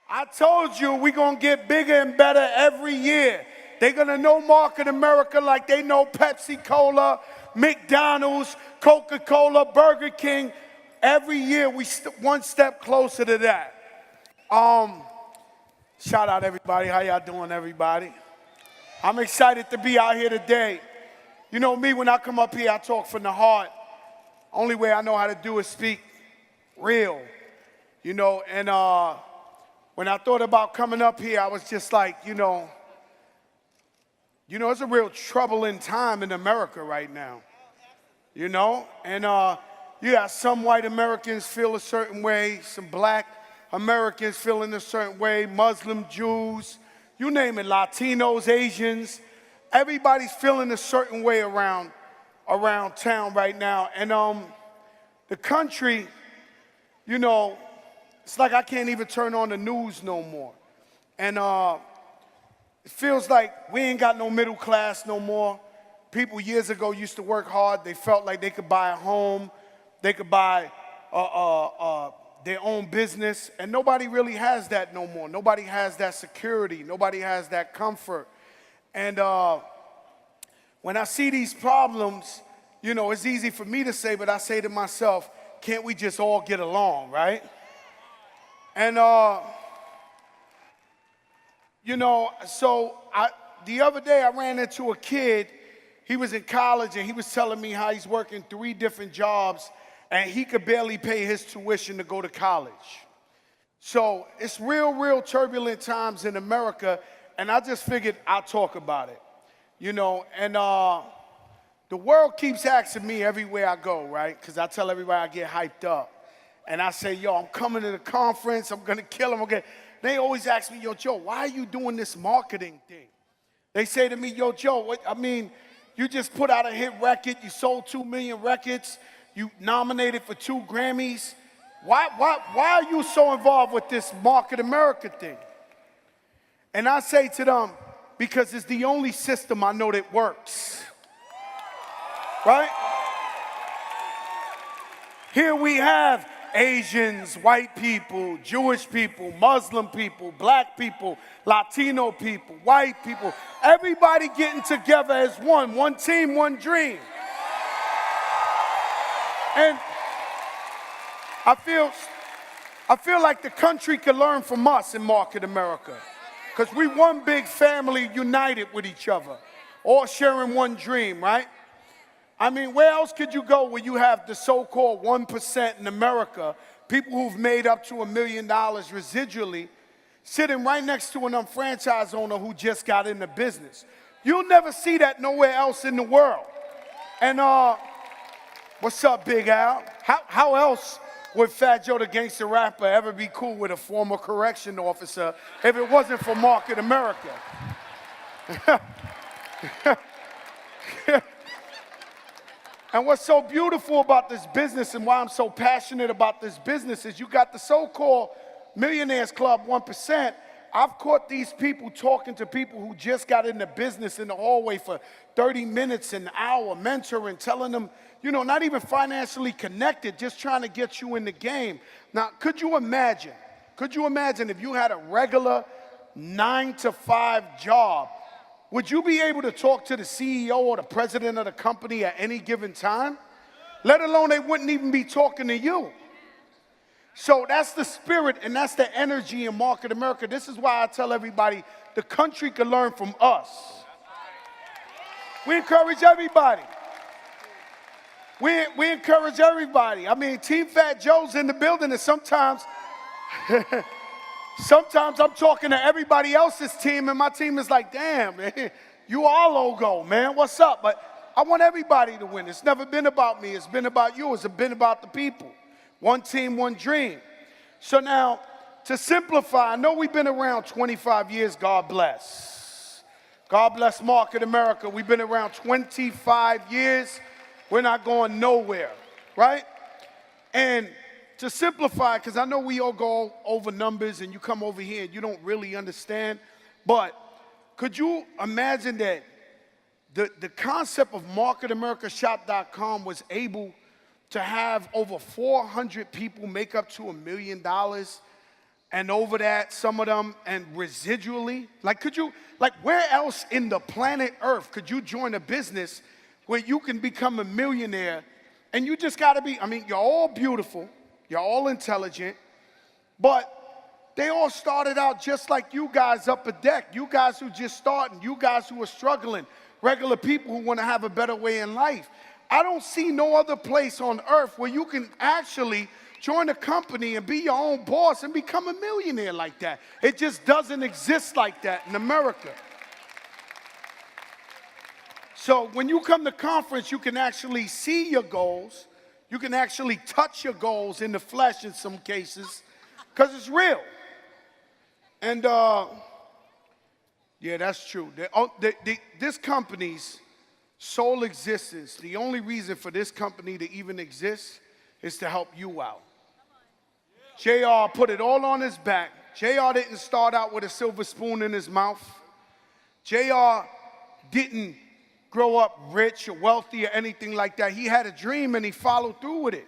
I told you we're going to get bigger and better every year. They're going to know Market America like they know Pepsi-Cola, McDonald's, Coca-Cola, Burger King. Every year we one step closer to that. Shout out everybody. How y'all doing, everybody? I'm excited to be out here today. You know me, when I come up here, I talk from the heart. Only way I know how to do is speak real, you know. And when I thought about coming up here, I was just like, you know, it's a real troubling time in America right now, you know. And you got some white Americans feel a certain way, some black Americans feeling a certain way, Muslim, Jews, you name it, Latinos, Asians. Everybody's feeling a certain way around town right now. And the country, you know, it's like I can't even turn on the news no more. And it feels like we ain't got no middle class no more. People years ago used to work hard. They felt like they could buy a home. They could buy their own business. And nobody really has that no more. Nobody has that security. Nobody has that comfort. And when I see these problems, you know, it's easy for me to say, but I say to myself, can't we just all get along, right? And, you know, so the other day I ran into a kid. He was in college, and he was telling me how he's working 3 different jobs, and he could barely pay his tuition to go to college. So it's real turbulent times in America, and I just figured I'll talk about it, you know. And the world keeps asking me everywhere I go, right? Because I tell everybody I get hyped up. And I say, yo, I'm coming to the conference. I'm going to kill them. Okay. They always ask me, yo, Joe, why are you doing this marketing thing? They say to me, yo, Joe, you just put out a hit record. You sold 2 million records. You nominated for 2 Grammys. Why are you so involved with this Market America thing? And I say to them, because it's the only system I know that works. Right? Here we have Asians, white people, Jewish people, Muslim people, black people, Latino people, white people, everybody getting together as one team, one dream. And I feel like the country could learn from us in Market America, because we one big family united with each other, all sharing one dream, right? I mean, where else could you go where you have the so-called 1% in America, people who've made up to $1 million residually, sitting right next to an unfranchised owner who just got into business? You'll never see that nowhere else in the world. And what's up, Big Al? How else would Fat Joe the Gangster Rapper ever be cool with a former correction officer if it wasn't for Market America? And what's so beautiful about this business and why I'm so passionate about this business is you got the so-called Millionaires Club 1%. I've caught these people talking to people who just got into business in the hallway for 30 minutes, an hour, mentoring, telling them, you know, not even financially connected, just trying to get you in the game. Now, could you imagine if you had a regular 9-to-5 job? Would you be able to talk to the CEO or the president of the company at any given time? Let alone they wouldn't even be talking to you. So that's the spirit and that's the energy in Market America. This is why I tell everybody the country can learn from us. We encourage everybody. We encourage everybody. I mean, Team Fat Joe's in the building, and sometimes I'm talking to everybody else's team, and my team is like, damn, man, you are logo, man. What's up? But I want everybody to win. It's never been about me. It's been about you. It's been about the people. One team, one dream. So now, to simplify, I know we've been around 25 years. God bless. God bless Market America. We've been around 25 years. We're not going nowhere, right? And to simplify, because I know we all go over numbers and you come over here and you don't really understand, but could you imagine that the concept of MarketAmericaShop.com was able to have over 400 people make up to $1 million and over that, some of them, and residually. Like, where else in the planet Earth could you join a business where you can become a millionaire and you just gotta be, I mean, you're all beautiful, you're all intelligent, but they all started out just like you guys up a deck, you guys who just starting, you guys who are struggling, regular people who wanna have a better way in life. I don't see no other place on earth where you can actually join a company and be your own boss and become a millionaire like that. It just doesn't exist like that in America. So when you come to conference, you can actually see your goals. You can actually touch your goals in the flesh in some cases, because it's real. And yeah, that's true. This company's sole existence, the only reason for this company to even exist is to help you out. JR put it all on his back. JR didn't start out with a silver spoon in his mouth. JR didn't grow up rich or wealthy or anything like that. He had a dream and he followed through with it,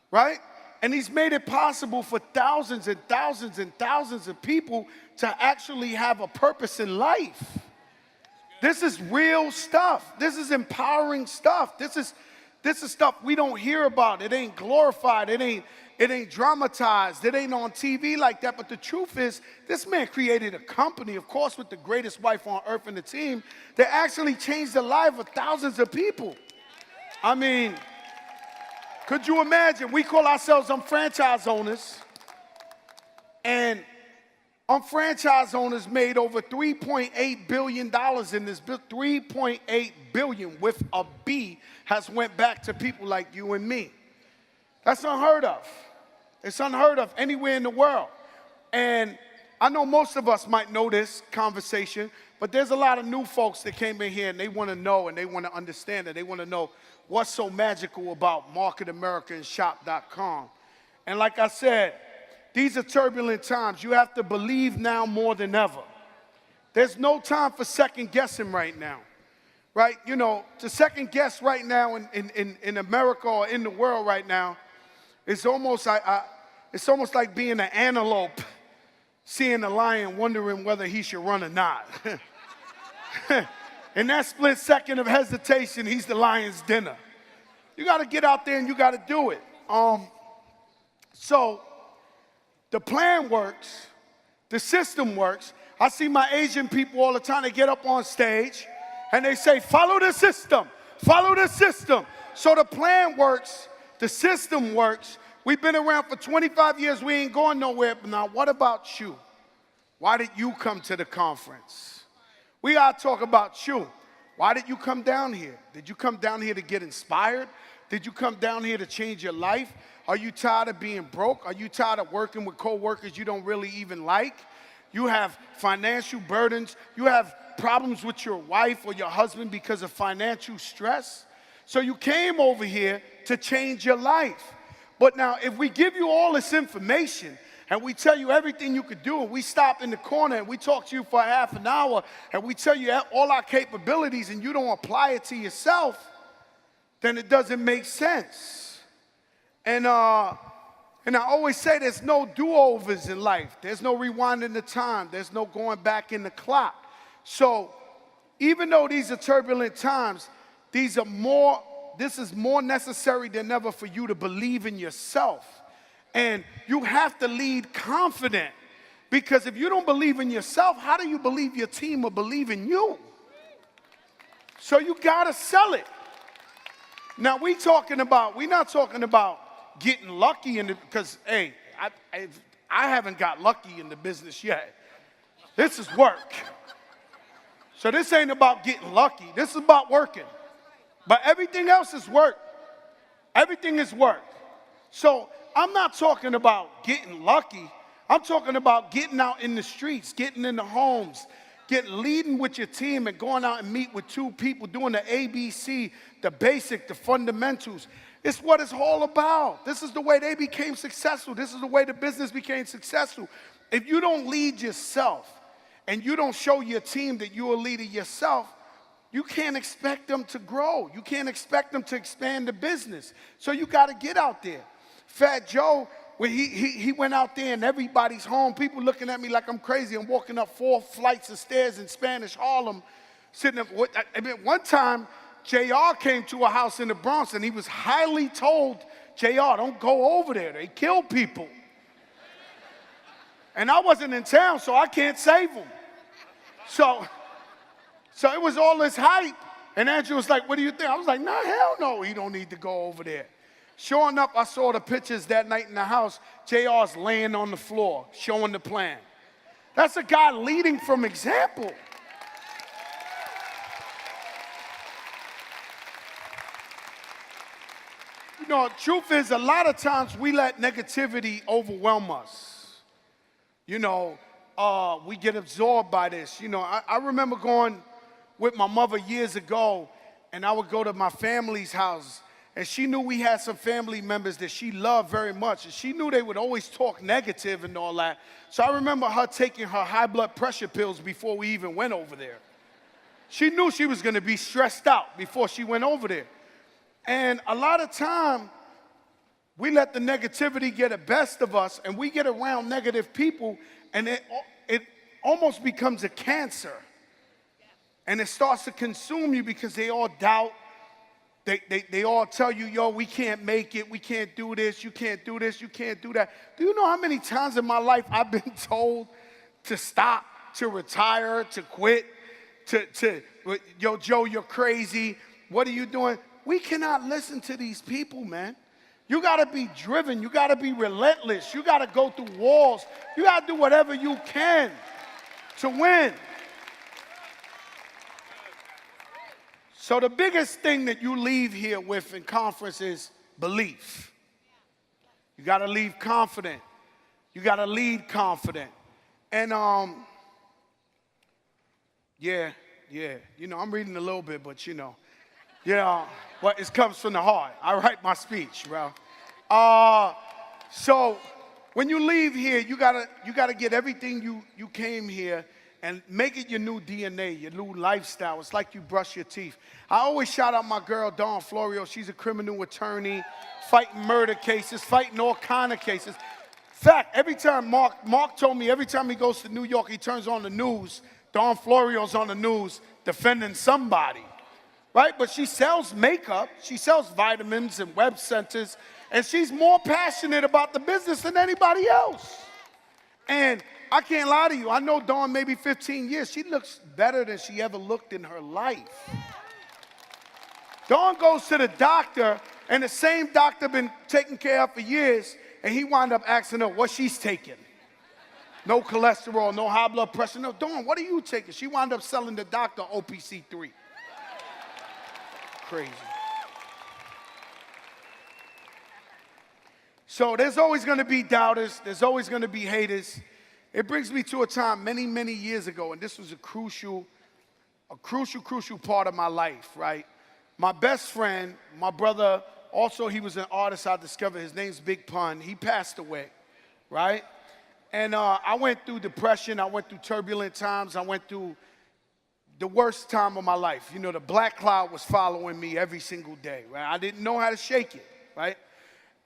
right? And he's made it possible for thousands and thousands and thousands of people to actually have a purpose in life. This is real stuff. This is empowering stuff. This is stuff we don't hear about. It ain't glorified. It ain't dramatized. It ain't on TV like that. But the truth is, this man created a company, of course, with the greatest wife on earth and the team, that actually changed the life of thousands of people. I mean, could you imagine? We call ourselves franchise owners, and franchise owners made over $3.8 billion in this bill. $3.8 billion with a B has went back to people like you and me. That's unheard of. It's unheard of anywhere in the world. And I know most of us might know this conversation, but there's a lot of new folks that came in here and they want to know and they want to understand it. They want to know what's so magical about marketamericanshop.com. And like I said, these are turbulent times. You have to believe now more than ever. There's no time for second guessing right now, right? You know, to second guess right now in America or in the world right now, it's almost like being an antelope, seeing a lion, wondering whether he should run or not. In that split second of hesitation, he's the lion's dinner. You got to get out there and you got to do it. So the plan works, the system works. I see my Asian people all the time. They get up on stage and they say, "Follow the system, follow the system." So the plan works. The system works. We've been around for 25 years. We ain't going nowhere. But now, what about you? Why did you come to the conference? We got to talk about you. Why did you come down here? Did you come down here to get inspired? Did you come down here to change your life? Are you tired of being broke? Are you tired of working with coworkers you don't really even like? You have financial burdens. You have problems with your wife or your husband because of financial stress. So you came over here to change your life. But now, if we give you all this information and we tell you everything you could do, and we stop in the corner and we talk to you for half an hour and we tell you all our capabilities and you don't apply it to yourself, then it doesn't make sense. And I always say there's no do-overs in life. There's no rewinding the time. There's no going back in the clock. So even though these are turbulent times, this is more necessary than ever for you to believe in yourself. And you have to lead confident, because if you don't believe in yourself, how do you believe your team will believe in you? So you got to sell it. Now we're not talking about getting lucky because, hey, I haven't got lucky in the business yet. This is work. So this ain't about getting lucky. This is about working. But everything else is work. Everything is work. So I'm not talking about getting lucky. I'm talking about getting out in the streets, getting in the homes, leading with your team and going out and meet with two people, doing the ABC, the basic, the fundamentals. It's what it's all about. This is the way they became successful. This is the way the business became successful. If you don't lead yourself and you don't show your team that you're a leader yourself, you can't expect them to grow. You can't expect them to expand the business. So you got to get out there. Fat Joe, when he went out there and everybody's home, people looking at me like I'm crazy. I'm walking up 4 flights of stairs in Spanish Harlem, sitting up. I mean, one time, JR came to a house in the Bronx and he was highly told, JR, don't go over there. They kill people. And I wasn't in town, so I can't save them. So it was all this hype. And Andrew was like, what do you think? I was like, nah, hell no, he don't need to go over there. Sure enough, I saw the pictures that night in the house. JR's laying on the floor, showing the plan. That's a guy leading from example. You know, truth is, a lot of times we let negativity overwhelm us. You know, we get absorbed by this. You know, I remember going with my mother years ago, and I would go to my family's house, and she knew we had some family members that she loved very much, and she knew they would always talk negative and all that. So I remember her taking her high blood pressure pills before we even went over there. She knew she was going to be stressed out before she went over there. And a lot of time, we let the negativity get the best of us, and we get around negative people, and it almost becomes a cancer. And it starts to consume you because they all doubt. They all tell you, yo, we can't make it, we can't do this, you can't do this, you can't do that. Do you know how many times in my life I've been told to stop, to retire, to quit, yo, Joe, you're crazy, what are you doing? We cannot listen to these people, man. You gotta be driven, you gotta be relentless, you gotta go through walls, you gotta do whatever you can to win. So the biggest thing that you leave here with in conference is belief. You got to leave confident. You got to lead confident. And yeah, you know, I'm reading a little bit, but you know, what it comes from the heart. I write my speech, bro. So when you leave here, you gotta get everything you came here and make it your new DNA, your new lifestyle. It's like you brush your teeth. I always shout out my girl, Dawn Florio. She's a criminal attorney, fighting murder cases, fighting all kind of cases. In fact, every time Mark told me every time he goes to New York, he turns on the news, Dawn Florio's on the news defending somebody, right? But she sells makeup, she sells vitamins and web centers, and she's more passionate about the business than anybody else. And I can't lie to you. I know Dawn maybe 15 years. She looks better than she ever looked in her life. Dawn goes to the doctor, and the same doctor been taking care of her for years, and he wound up asking her what she's taking. No cholesterol, no high blood pressure. No, Dawn, what are you taking? She wound up selling the doctor OPC3. Crazy. So there's always going to be doubters. There's always going to be haters. It brings me to a time many, many years ago, and this was a crucial part of my life, right? My best friend, my brother, also he was an artist I discovered. His name's Big Pun. He passed away, right? And I went through depression. I went through turbulent times. I went through the worst time of my life. You know, the black cloud was following me every single day, right? I didn't know how to shake it, right?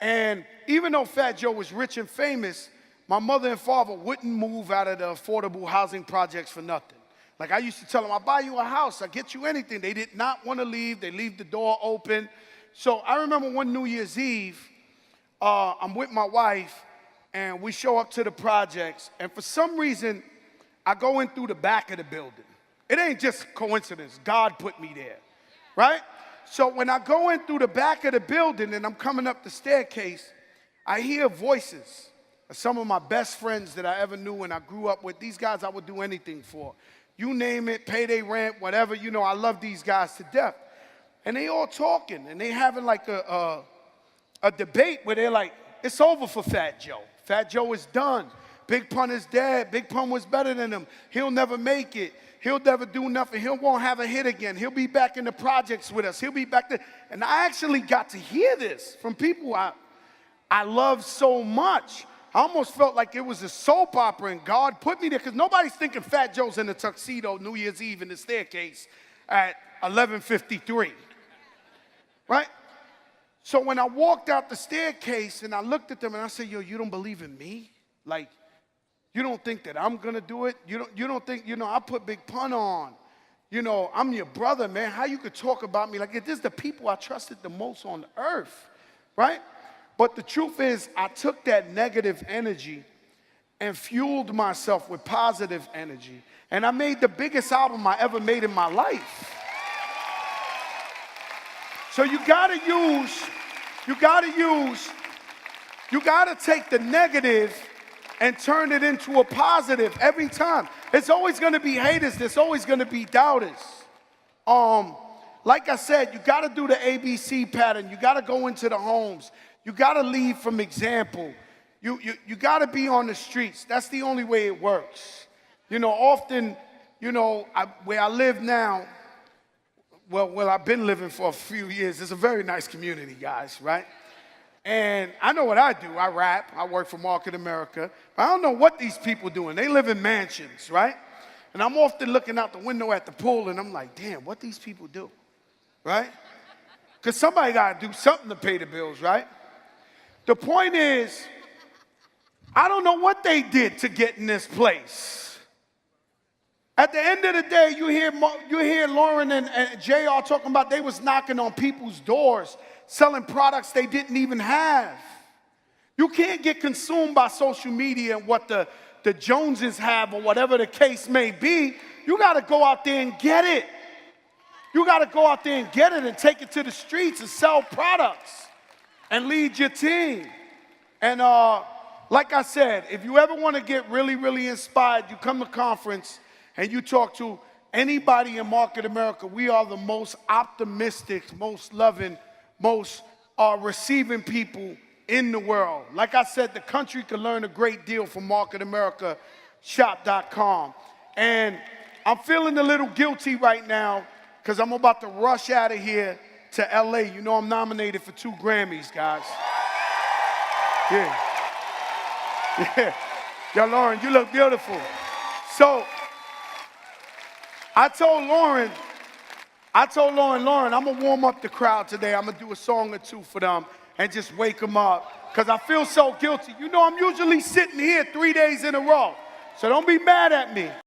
And even though Fat Joe was rich and famous, my mother and father wouldn't move out of the affordable housing projects for nothing. Like I used to tell them, I'll buy you a house, I'll get you anything. They did not want to leave. They leave the door open. So I remember one New Year's Eve, I'm with my wife, and we show up to the projects. And for some reason, I go in through the back of the building. It ain't just coincidence. God put me there, right? So when I go in through the back of the building and I'm coming up the staircase, I hear voices. Some of my best friends that I ever knew and I grew up with, these guys I would do anything for. You name it, pay their rent, whatever, you know, I love these guys to death. And they all talking, and they having like a debate where they're like, it's over for Fat Joe. Fat Joe is done. Big Pun is dead. Big Pun was better than him. He'll never make it. He'll never do nothing. He won't have a hit again. He'll be back in the projects with us. He'll be back there. And I actually got to hear this from people I love so much. I almost felt like it was a soap opera and God put me there because nobody's thinking Fat Joe's in a tuxedo New Year's Eve in the staircase at 11:53, right? So when I walked out the staircase and I looked at them and I said, yo, you don't believe in me? Like, you don't think that I'm gonna do it? You don't think, I put Big Pun on. I'm your brother, man. How you could talk about me like this? Is the people I trusted the most on earth, right? But the truth is, I took that negative energy and fueled myself with positive energy. And I made the biggest album I ever made in my life. So you gotta take the negative and turn it into a positive every time. It's always gonna be haters, there's always gonna be doubters. Like I said, you gotta do the ABC pattern. You gotta go into the homes. You gotta lead from example. You gotta be on the streets. That's the only way it works. Often, where I live now, well, I've been living for a few years. It's a very nice community, guys, right? And I know what I do. I rap. I work for Market America. But I don't know what these people doing. They live in mansions, right? And I'm often looking out the window at the pool, and I'm like, damn, what these people do, right? Because somebody got to do something to pay the bills, right? The point is, I don't know what they did to get in this place. At the end of the day, you hear Lauren and JR talking about they was knocking on people's doors, selling products they didn't even have. You can't get consumed by social media and what the Joneses have or whatever the case may be. You got to go out there and get it. You got to go out there and get it and take it to the streets and sell products and lead your team. And like I said, if you ever want to get really, really inspired, you come to conference and you talk to anybody in Market America. We are the most optimistic, most loving, most receiving people in the world. Like I said, the country can learn a great deal from marketamerica.shop.com. And I'm feeling a little guilty right now because I'm about to rush out of here to LA. I'm nominated for 2 Grammys, guys. Yeah. Yo, Lauren, you look beautiful. So I told Lauren, Lauren, I'm gonna warm up the crowd today. I'm gonna do a song or 2 for them and just wake them up because I feel so guilty. I'm usually sitting here 3 days in a row, so don't be mad at me.